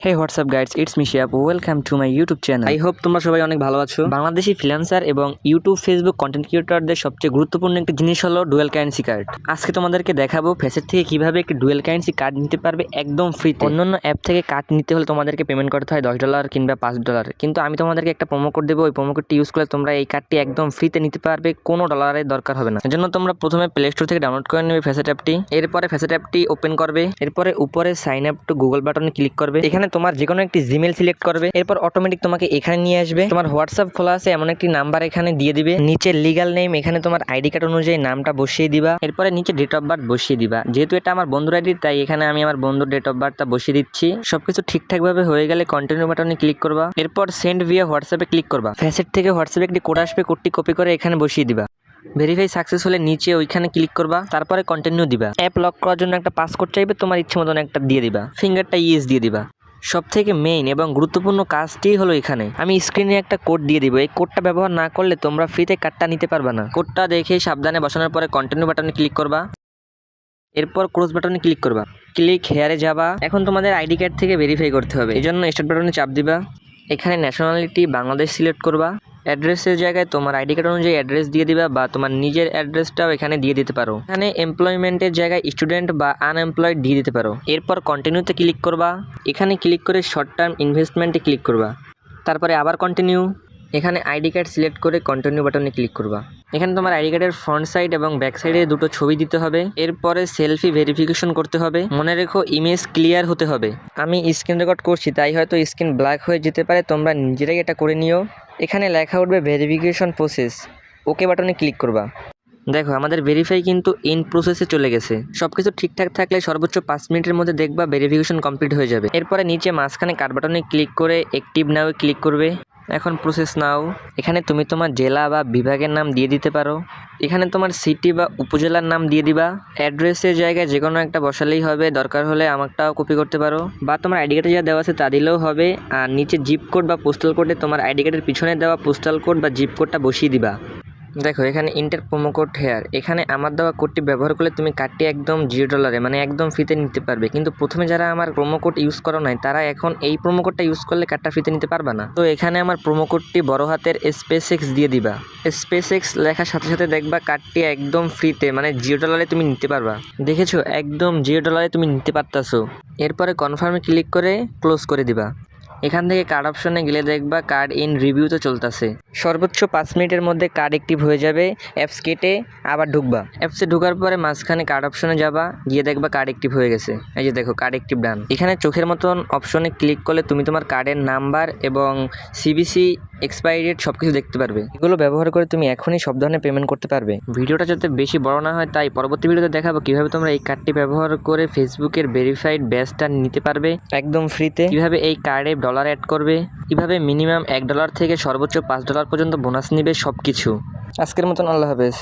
Hey WhatsApp guides, it's me Shiab. Welcome to my YouTube channel. I hope তোমরা সবাই অনেক ভালো আছো। বাংলাদেশি ফ্রিল্যান্সার এবং ইউটিউব ফেসবুক কন্টেন্ট ক্রিয়েটরদের সবচেয়ে গুরুত্বপূর্ণ একটি জিনিস হলো ডুয়েল কারেন্সি কার্ড। আজকে তোমাদেরকে দেখাবো ফেসের থেকে কিভাবে একটি ডুয়েল কারেন্সি কার্ড নিতে পারবে একদম ফ্রিতে। অন্যান্য অ্যাপ থেকে কার্ড নিতে হলে তোমাদেরকে পেমেন্ট করতে হয় $10 কিংবা $5, কিন্তু আমি তোমাদেরকে একটা প্রোমো কোড দেবো। ওই প্রোমো কোডটি ইউজ করলে তোমরা এই কার্ডটি একদম ফ্রিতে নিতে পারবে, কোনো ডলারের দরকার হবে না। এজন্য তোমরা প্রথমে প্লে স্টোর থেকে ডাউনলোড করে নেবে ফেসেট অ্যাপটি। এরপরে ফেসেট অ্যাপটি ওপেন করবে। এরপরে উপরে সাইন আপ টু গুগল বাটনে ক্লিক করবে। এখানে তোমার যে কোনো একটি জিমেল সিলেক্ট করবে। এরপর অটোমেটিক তোমাকে এখানে নিয়ে আসবে। তোমার হোয়াটসঅ্যাপ খোলা আছে এমন একটি নাম্বার এখানে দিয়ে দিবে। নিচে লিগাল নেম, এখানে তোমার আইডি কার্ড অনুযায়ী নামটা বসিয়ে দিবা। এরপরে নিচে ডেট অফ বার্থ বসিয়ে দিবা। যেহেতু এটা আমার বন্ধুর আইডি, তাই এখানে আমি আমার বন্ধুর ডেট অফ বার্থটা বসিয়ে দিচ্ছি। সবকিছু ঠিকঠাক ভাবে হয়ে গেলে কন্টিনিউ বাটনে ক্লিক করবা। এরপর সেন্ড ভিয়া হোয়াটসঅ্যাপে ক্লিক করবা। ফেসেট থেকে হোয়াটসঅ্যাপে একটি কোড আসবে, কোডটি কপি করে এখানে বসিয়ে দিবা। ভেরিফাই সাকসেস হলে নিচে ওইখানে ক্লিক করবা। তারপরে কন্টিনিউ দিবা। অ্যাপ লক করার জন্য একটা পাসকোড চাইবে, তোমার ইচ্ছে মতন একটা দিয়ে দিবা। ফিঙ্গারটা ইয়েস দিয়ে দিবা। সব থেকে মেইন এবং গুরুত্বপূর্ণ কাজটি হলো এখানে আমি স্ক্রিনে একটা কোড দিয়ে দিব। এই কোডটা ব্যবহার না করলে তোমরা ফ্রিতে কার্ডটা নিতে পারবে না। কোডটা দেখে সাবধানে বসানোর পরে কন্টিনিউ বাটনে ক্লিক করবা। এরপর ক্লোজ বাটনে ক্লিক করবা। ক্লিক হেয়ারে যাবা। এখন তোমাদের আইডি কার্ড থেকে ভেরিফাই করতে হবে, এই জন্য স্টার্ট বাটনে চাপ দিবা। এখানে ন্যাশনালিটি বাংলাদেশ সিলেক্ট করবা। অ্যাড্রেসের জায়গায় তোমার আইডি কার্ড অনুযায়ী অ্যাড্রেস দিয়ে দিবা, বা তোমার নিজের অ্যাড্রেসটাও এখানে দিয়ে দিতে পারো। এখানে এমপ্লয়মেন্টের জায়গায় স্টুডেন্ট বা আনএমপ্লয়েড দিয়ে দিতে পারো। এরপর কন্টিনিউতে ক্লিক করবা। এখানে ক্লিক করে শর্ট টার্ম ইনভেস্টমেন্টে ক্লিক করবা। তারপরে আবার কন্টিনিউ। এখানে আইডি কার্ড সিলেক্ট করে কন্টিনিউ বাটনে ক্লিক করবা। এখানে তোমার আইডি কার্ডের ফ্রন্ট সাইড এবং ব্যাক সাইডে দুটো ছবি দিতে হবে। এরপরে সেলফি ভেরিফিকেশন করতে হবে। মনে রেখো ইমেজ ক্লিয়ার হতে হবে। আমি স্ক্রিন রেকর্ড করছি, তাই হয়তো স্ক্রিন ব্ল্যাক হয়ে যেতে পারে, তোমরা নিজেরাই এটা করে নিও। এখানে লেখা উঠবে ভেরিফিকেশন প্রসেস। ওকে বাটনে ক্লিক করবা। দেখো আমাদের ভেরিফাই কিন্তু ইন প্রসেসে চলে গেছে। সবকিছু ঠিকঠাক থাকলে সর্বোচ্চ 5 মিনিটের মধ্যে দেখবা ভেরিফিকেশন কমপ্লিট হয়ে যাবে। এরপরে নিচে মাঝখানে কার্ড বাটনে ক্লিক করে অ্যাক্টিভ নাও ক্লিক করবে। এখন প্রসেস নাও। এখানে তুমি তোমার জেলা বা বিভাগের নাম দিয়ে দিতে পারো। এখানে তোমার সিটি বা উপজেলার নাম দিয়ে দিবা। অ্যাড্রেসের জায়গায় যে কোনো একটা বসালেই হবে, দরকার হলে আমারটাও কপি করতে পারো, বা তোমার আইডি কার্ডে যা দেওয়া আছে তা দিলেও হবে। আর নিচে জিপ কোড বা পোস্টাল কোডে তোমার আইডি কার্ডের পিছনে দেওয়া পোস্টাল কোড বা জিপ কোডটা বসিয়ে দিবা। দেখো এখানে ইন্টার প্রোমো কোড হেয়ার। এখানে আমার দেওয়া কোডটি ব্যবহার করলে তুমি কার্ডটি একদম $0 মানে একদম ফ্রিতে নিতে পারবে। কিন্তু প্রথমে যারা আমার প্রোমো কোড ইউজ করো নাই, তারা এখন এই প্রোমো কোডটা ইউজ করলে কার্ডটা ফ্রিতে নিতে পারবে না। তো এখানে আমার প্রোমো কোডটি বড় হাতের SpaceX দিয়ে দিবা। SpaceX লেখার সাথে সাথে দেখবা কার্ডটি একদম ফ্রিতে মানে $0 তুমি নিতে পারবা। দেখেছো, একদম $0 তুমি নিতে পারতাছো। এরপরে কনফার্মে ক্লিক করে ক্লোজ করে দিবা। এখান থেকে কার্ড অপশনে গেলে দেখবা কার্ড ইন রিভিউতে চলতেছে। সর্বোচ্চ 5 মিনিটের মধ্যে কার্ড অ্যাক্টিভ হয়ে যাবে। অ্যাপস কেটে আবার ঢুকবা। অ্যাপসে ঢোকার পরে মাঝখানে কার্ড অপশনে যাবা, গিয়ে দেখবা কার্ড অ্যাক্টিভ হয়ে গেছে। এই যে দেখো কার্ড অ্যাক্টিভ ডান। এখানে চোখের মতন অপশনে ক্লিক করলে তুমি তোমার কার্ডের নাম্বার এবং CVC এক্সপায়ারি ডেট সব কিছু দেখতে পারবে। এগুলো ব্যবহার করে তুমি এখনই সব ধরনের পেমেন্ট করতে পারবে। ভিডিওটা যাতে বেশি বড় না হয়, তাই পরবর্তী ভিডিওতে দেখাবো কিভাবে তোমরা এই কার্ডটি ব্যবহার করে ফেসবুকের ভেরিফাইড ব্যাজটা নিতে পারবে একদম ফ্রিতে। কিভাবে এই কার্ডে ডলার অ্যাড করবে, কিভাবে মিনিমাম $1 থেকে সর্বোচ্চ $5 পর্যন্ত বোনাস নিবে, সবকিছু। আজকের মতন আল্লাহ হাফেজ।